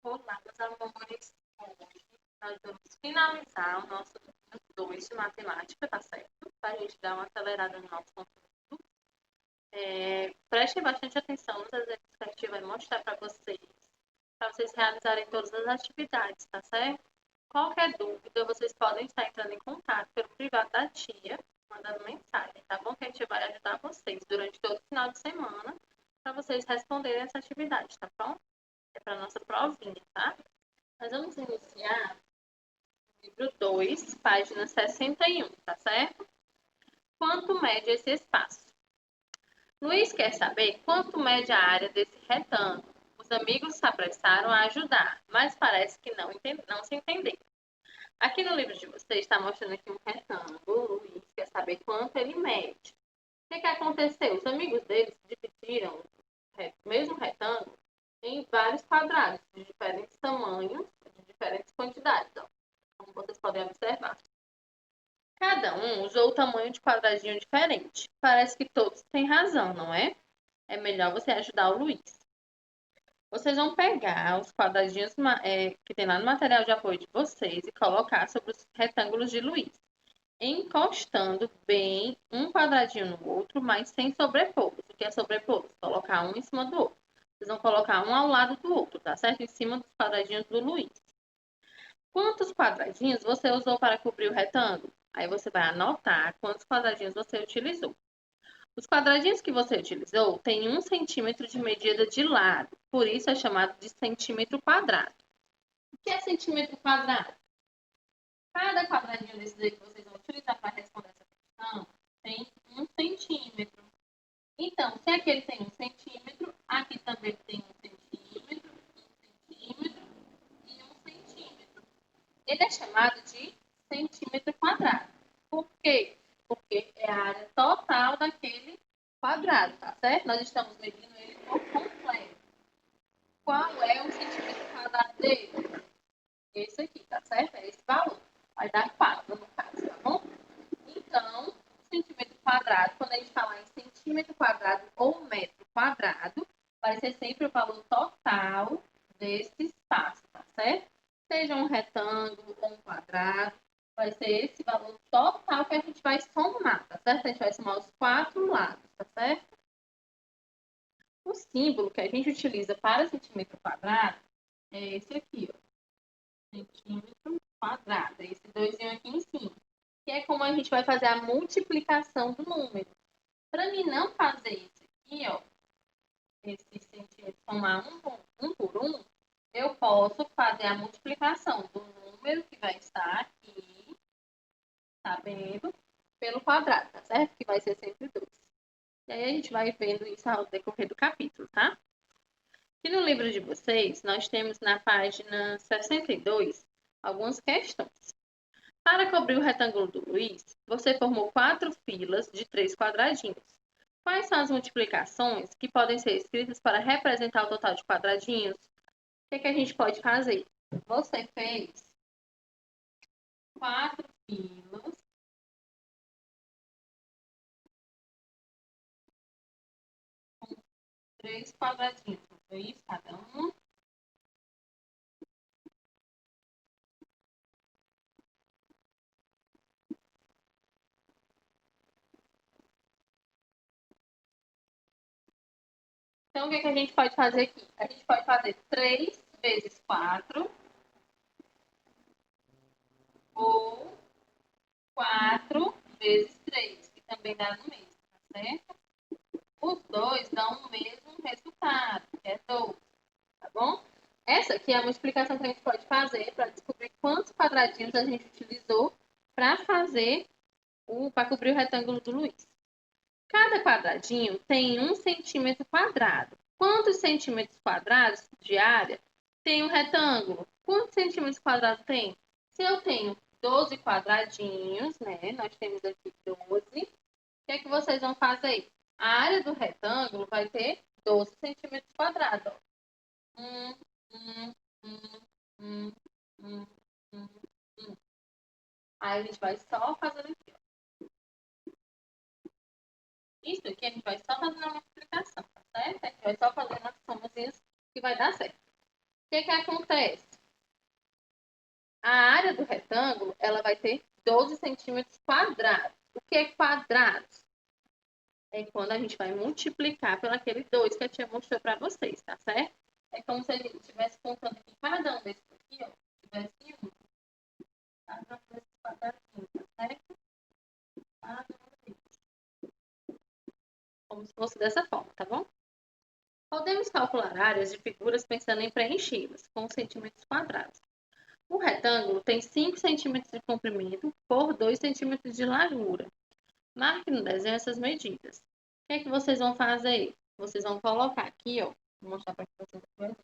Olá, meus amores. Hoje nós vamos finalizar o nosso número 2 de matemática, tá certo? Para a gente dar uma acelerada no nosso conteúdo. Prestem bastante atenção nos exercícios que a gente vai mostrar para vocês realizarem todas as atividades, tá certo? Qualquer dúvida, vocês podem estar entrando em contato pelo privado da tia, mandando mensagem, tá bom? Que a gente vai ajudar vocês durante todo o final de semana para vocês responderem essa atividade, tá bom? É para nossa provinha, tá? Nós vamos iniciar o livro 2, página 61, tá certo? Quanto mede esse espaço? Luiz quer saber quanto mede a área desse retângulo. Os amigos se apressaram a ajudar, mas parece que não se entenderam. Aqui no livro de vocês está mostrando aqui um retângulo. Luiz quer saber quanto ele mede. O que aconteceu? Os amigos deles dividiram o mesmo retângulo em vários quadrados de diferentes tamanhos, de diferentes quantidades, ó, como vocês podem observar. Cada um usou o tamanho de quadradinho diferente. Parece que todos têm razão, não é? É melhor você ajudar o Luiz. Vocês vão pegar os quadradinhos que tem lá no material de apoio de vocês e colocar sobre os retângulos de Luiz, encostando bem um quadradinho no outro, mas sem sobrepô-los. O que é sobrepô-los? Colocar um em cima do outro. Vocês vão colocar um ao lado do outro, tá certo? Em cima dos quadradinhos do Luiz. Quantos quadradinhos você usou para cobrir o retângulo? Aí você vai anotar quantos quadradinhos você utilizou. Os quadradinhos que você utilizou têm 1 centímetro de medida de lado, por isso é chamado de centímetro quadrado. O que é centímetro quadrado? Cada quadradinho desses aí que vocês vão utilizar para responder essa questão tem 1 centímetro. Então, se aquele tem 1 centímetro, aqui também tem 1 centímetro, 1 centímetro e 1 centímetro. Ele é chamado de centímetro quadrado. Por quê? Porque é a área total daquele quadrado, tá certo? Nós estamos medindo ele por completo. Qual é o centímetro quadrado dele? Esse aqui, tá certo? É esse valor. Vai dar 4 no caso, tá bom? Então, centímetro quadrado, quando a gente falar em centímetro quadrado ou metro quadrado, vai ser sempre o valor total desse espaço, tá certo? Seja um retângulo ou um quadrado, vai ser esse valor total que a gente vai somar, tá certo? A gente vai somar os 4 lados, tá certo? O símbolo que a gente utiliza para centímetro quadrado é esse aqui, ó. Centímetro quadrado. Esse 2 aqui em cima. Que é como a gente vai fazer a multiplicação do número. Para mim não fazer isso aqui, ó, esse centímetro somar um por um, eu posso fazer a multiplicação do número que vai estar aqui, tá vendo? Pelo quadrado, tá certo? Que vai ser sempre 2. E aí a gente vai vendo isso ao decorrer do capítulo, tá? Aqui no livro de vocês, nós temos na página 62 algumas questões. Para cobrir o retângulo do Luiz, você formou 4 filas de 3 quadradinhos. Quais são as multiplicações que podem ser escritas para representar o total de quadradinhos? O que a gente pode fazer? Você fez 4 filas com 3 quadradinhos. Não foi isso? Cada um. Então, o que a gente pode fazer aqui? A gente pode fazer 3 vezes 4 ou 4 vezes 3, que também dá no mesmo, tá certo? Os dois dão o mesmo resultado, que é 12, tá bom? Essa aqui é uma explicação que a gente pode fazer para descobrir quantos quadradinhos a gente utilizou para para cobrir o retângulo do Luiz. Cada quadradinho tem 1 centímetro quadrado. Quantos centímetros quadrados de área tem um retângulo? Quantos centímetros quadrados tem? Se eu tenho 12 quadradinhos, né? Nós temos aqui 12. O que é que vocês vão fazer? A área do retângulo vai ter 12 centímetros quadrados. Um, um, um, um, um, um, um. Aí a gente vai só fazendo aqui, ó. Isso aqui a gente vai só fazendo a multiplicação, tá certo? A gente vai só fazendo as somazinhas que vai dar certo. que acontece? A área do retângulo, ela vai ter 12 centímetros quadrados. O que é quadrados? É quando a gente vai multiplicar pelo aquele 2 que a tia mostrou para vocês, tá certo? É como se a gente estivesse contando aqui cada um desses aqui, ó, tivesse um. Cada um desses quadradinhos, tá certo? Cada um desses. Como se fosse dessa forma, tá bom? Podemos calcular áreas de figuras pensando em preenchê-las com centímetros quadrados. O retângulo tem 5 centímetros de comprimento por 2 centímetros de largura. Marque no desenho essas medidas. O que é que vocês vão fazer? Vocês vão colocar aqui, ó. Vou mostrar para vocês aqui.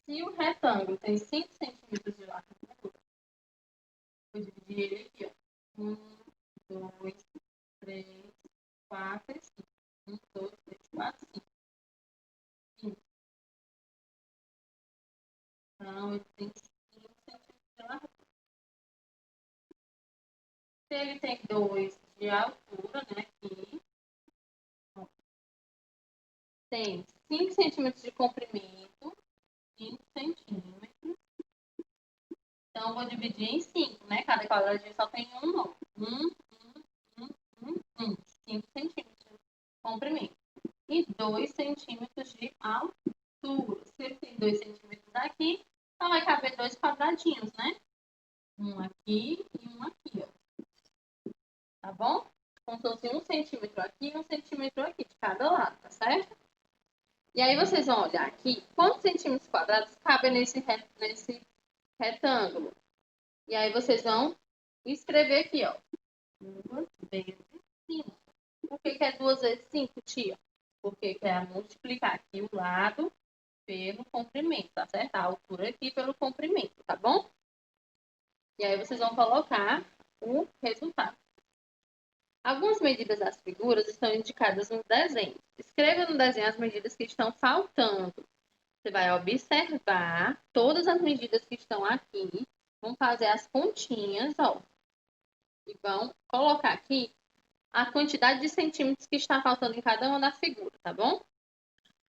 Se o retângulo tem 5 centímetros de largura, vou dividir ele aqui, ó. 1, 2, 3, 4 e 5. 1, 2, 3, 4, 5. Então, ele tem 5 centímetros de largura. Se ele tem 2 de altura, né, aqui, ó, tem 5 centímetros de comprimento, 5 centímetros. Então, vou dividir em 5, né? Cada quadradinho só tem um, não. 5 centímetros de comprimento. E 2 centímetros de altura. Se ele tem 2 centímetros aqui, então vai caber 2 quadradinhos, né? Um aqui e um aqui, ó. Tá bom? Como se fosse 1 centímetro aqui e 1 centímetro aqui de cada lado, tá certo? E aí vocês vão olhar aqui quantos centímetros quadrados cabem nesse retângulo. E aí vocês vão escrever aqui, ó. 2 vezes 5. Por que é 2 vezes 5, tia? Porque quer multiplicar aqui o lado pelo comprimento, tá certo? A altura aqui pelo comprimento, tá bom? E aí vocês vão colocar o resultado. Algumas medidas das figuras estão indicadas no desenho. Escreva no desenho as medidas que estão faltando. Você vai observar todas as medidas que estão aqui, vão fazer as continhas, ó, e vão colocar aqui a quantidade de centímetros que está faltando em cada uma das figuras, tá bom?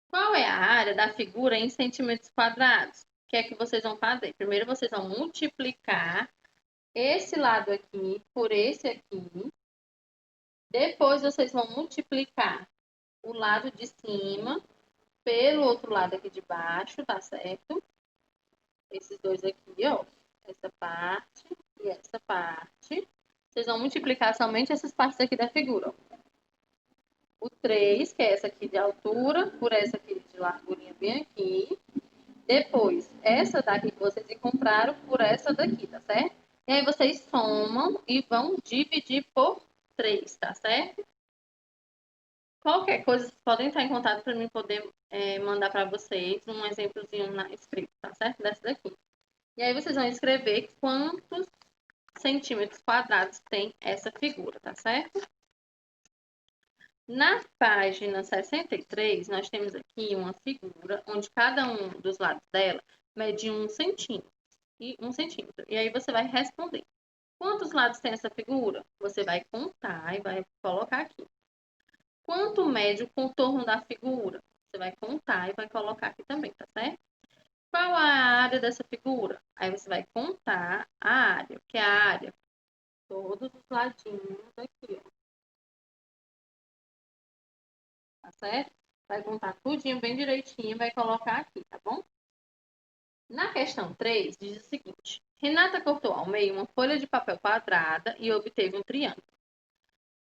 Qual é a área da figura em centímetros quadrados? O que é que vocês vão fazer? Primeiro, vocês vão multiplicar esse lado aqui por esse aqui. Depois, vocês vão multiplicar o lado de cima pelo outro lado aqui de baixo, tá certo? Esses dois aqui, ó. Essa parte e essa parte. Vocês vão multiplicar somente essas partes aqui da figura, ó. O 3, que é essa aqui de altura, por essa aqui de largurinha bem aqui. Depois, essa daqui que vocês encontraram por essa daqui, tá certo? E aí vocês somam e vão dividir por 3, tá certo? Qualquer coisa, vocês podem entrar em contato para mim poder mandar para vocês um exemplozinho na escrito, tá certo? Dessa daqui. E aí vocês vão escrever quantos centímetros quadrados tem essa figura, tá certo? Na página 63, nós temos aqui uma figura onde cada um dos lados dela mede 1 centímetro. E 1 centímetro. E aí você vai responder. Quantos lados tem essa figura? Você vai contar e vai colocar aqui. Quanto mede o contorno da figura? Você vai contar e vai colocar aqui também, tá certo? Qual a área dessa figura? Aí você vai contar a área. O que é a área? Todos os ladinhos aqui, ó. Tá certo? Vai contar tudinho bem direitinho e vai colocar aqui, tá bom? Na questão 3, diz o seguinte. Renata cortou ao meio uma folha de papel quadrada e obteve um triângulo.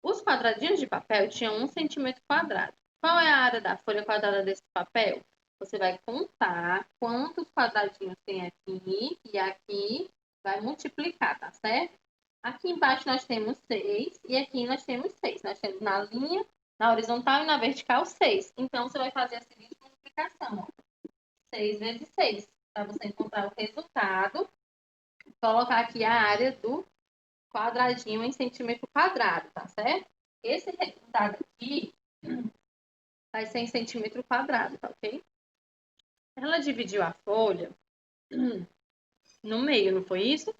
Os quadradinhos de papel tinham 1 centímetro quadrado. Qual é a área da folha quadrada desse papel? Você vai contar quantos quadradinhos tem aqui e aqui, vai multiplicar, tá certo? Aqui embaixo nós temos 6 e aqui nós temos 6. Nós temos na linha, na horizontal e na vertical 6. Então, você vai fazer a seguinte multiplicação, ó. 6 vezes 6, para você encontrar o resultado. Colocar aqui a área do quadradinho em centímetro quadrado, tá certo? Esse resultado aqui vai ser em centímetro quadrado, tá ok? Ela dividiu a folha no meio, não foi isso?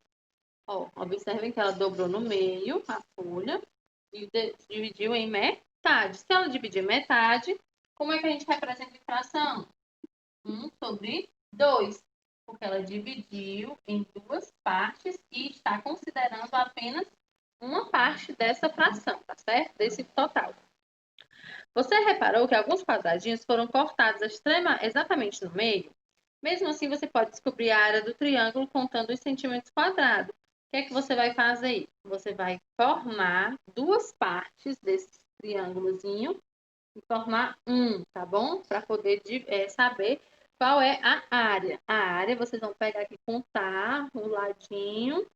Ó, observem que ela dobrou no meio a folha e dividiu em metade. Se ela dividir metade, Como é que a gente representa em fração? 1/2, porque ela dividiu em duas partes e está considerando apenas uma parte dessa fração, tá certo? Desse total. Você reparou que alguns quadradinhos foram cortados exatamente no meio? Mesmo assim, você pode descobrir a área do triângulo contando os centímetros quadrados. O que é que você vai fazer? Você vai formar duas partes desse triângulozinho e formar tá bom? Para poder saber qual é a área. A área, vocês vão pegar aqui, contar o ladinho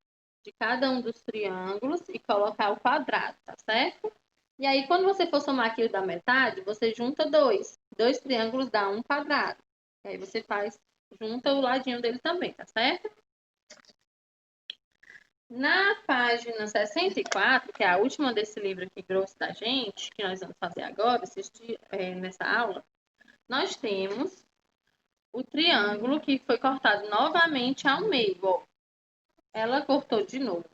de cada um dos triângulos e colocar o quadrado, tá certo? E aí, quando você for somar aquilo da metade, você junta dois. Dois triângulos dá um quadrado. E aí você junta o ladinho dele também, tá certo? Na página 64, que é a última desse livro aqui grosso da gente, que nós vamos fazer agora, nessa aula, nós temos o triângulo que foi cortado novamente ao meio. Ó. Ela cortou de novo.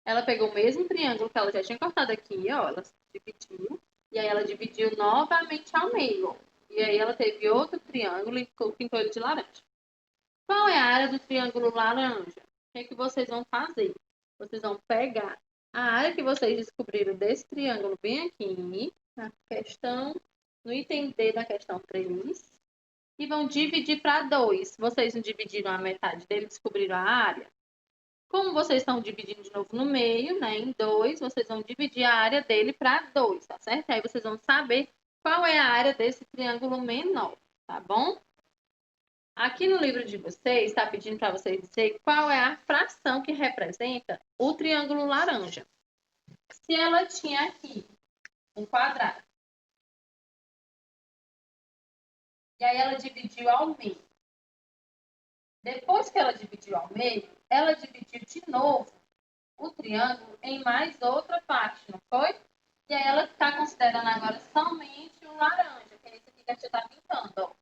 Ela pegou o mesmo triângulo que ela já tinha cortado aqui, ó, ela dividiu, e aí ela dividiu novamente ao meio, ó. E aí ela teve outro triângulo e pintou ele de laranja. Qual é a área do triângulo laranja? O que é que vocês vão fazer? Vocês vão pegar a área que vocês descobriram desse triângulo bem aqui, na questão, no item D da questão 3, e vão dividir para 2. Vocês não dividiram a metade dele, descobriram a área? Como vocês estão dividindo de novo no meio, né, em 2, vocês vão dividir a área dele para 2, tá certo? Aí vocês vão saber qual é a área desse triângulo menor, tá bom? Aqui no livro de vocês, está pedindo para vocês dizer qual é a fração que representa o triângulo laranja. Se ela tinha aqui um quadrado, e aí ela dividiu ao meio. Depois que ela dividiu ao meio, ela dividiu de novo o triângulo em mais outra parte, não foi? E aí ela está considerando agora somente o laranja, que é esse aqui que a gente está pintando, ó.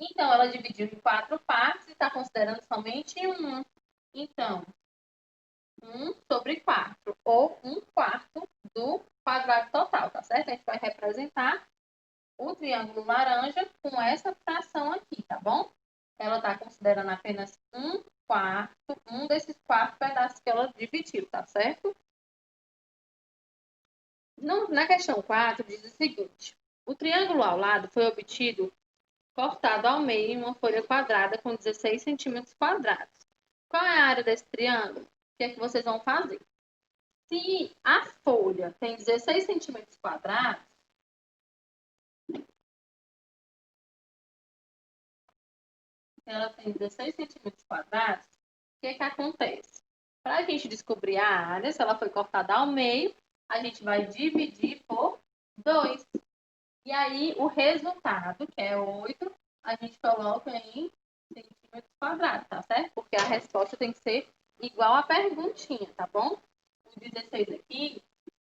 Então, ela dividiu em 4 partes e está considerando somente uma. Então, 1/4, ou 1/4 do quadrado total, tá certo? A gente vai representar o triângulo laranja com essa fração aqui, tá bom? Ela está considerando apenas 1/4, um desses 4 pedaços que ela dividiu, tá certo? Na questão 4, diz o seguinte: o triângulo ao lado foi obtido cortado ao meio em uma folha quadrada com 16 centímetros quadrados. Qual é a área desse triângulo? O que é que vocês vão fazer? Se a folha tem 16 centímetros quadrados, ela tem 16 centímetros quadrados, o que é que acontece? Para a gente descobrir a área, se ela foi cortada ao meio, a gente vai dividir por 2. E aí, o resultado, que é 8, a gente coloca em centímetros quadrados, tá certo? Porque a resposta tem que ser igual à perguntinha, tá bom? O 16 aqui,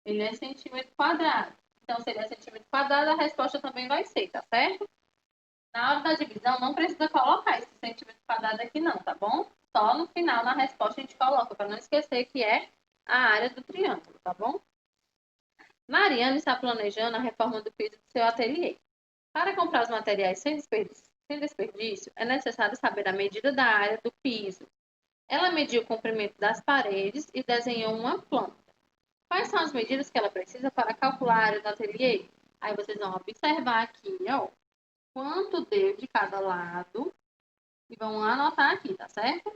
ele é centímetro quadrado. Então, se ele é centímetro quadrado, a resposta também vai ser, tá certo? Na hora da divisão, não precisa colocar esse centímetro quadrado aqui não, tá bom? Só no final, na resposta, a gente coloca, para não esquecer que é a área do triângulo, tá bom? Mariana está planejando a reforma do piso do seu ateliê. Para comprar os materiais sem desperdício, é necessário saber a medida da área do piso. Ela mediu o comprimento das paredes e desenhou uma planta. Quais são as medidas que ela precisa para calcular a área do ateliê? Aí vocês vão observar aqui, ó, quanto deu de cada lado e vão anotar aqui, tá certo?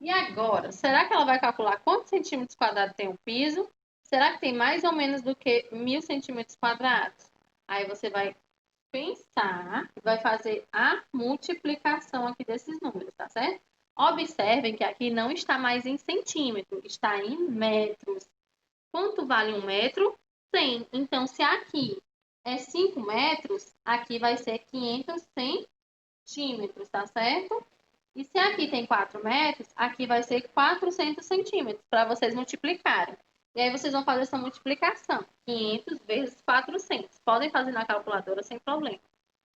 E agora, será que ela vai calcular quantos centímetros quadrados tem o piso? Será que tem mais ou menos do que 1.000 centímetros quadrados? Aí você vai pensar e vai fazer a multiplicação aqui desses números, tá certo? Observem que aqui não está mais em centímetro, está em metros. Quanto vale 1 metro? 100. Então, se aqui é 5 metros, aqui vai ser 500 centímetros, tá certo? E se aqui tem 4 metros, aqui vai ser 400 centímetros, para vocês multiplicarem. E aí vocês vão fazer essa multiplicação. 500 vezes 400. Podem fazer na calculadora sem problema.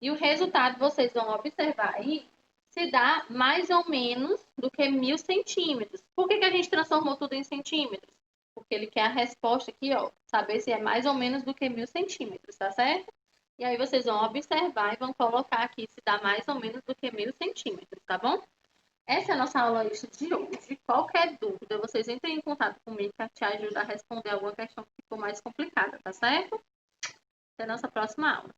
E o resultado vocês vão observar aí se dá mais ou menos do que 1.000 centímetros. Por que a gente transformou tudo em centímetros? Porque ele quer a resposta aqui, ó, saber se é mais ou menos do que 1.000 centímetros, tá certo? E aí vocês vão observar e vão colocar aqui se dá mais ou menos do que 1.000 centímetros, tá bom? Essa é a nossa aula extra de hoje. Qualquer dúvida, vocês entrem em contato comigo que te ajuda a responder alguma questão que ficou mais complicada, tá certo? Até a nossa próxima aula.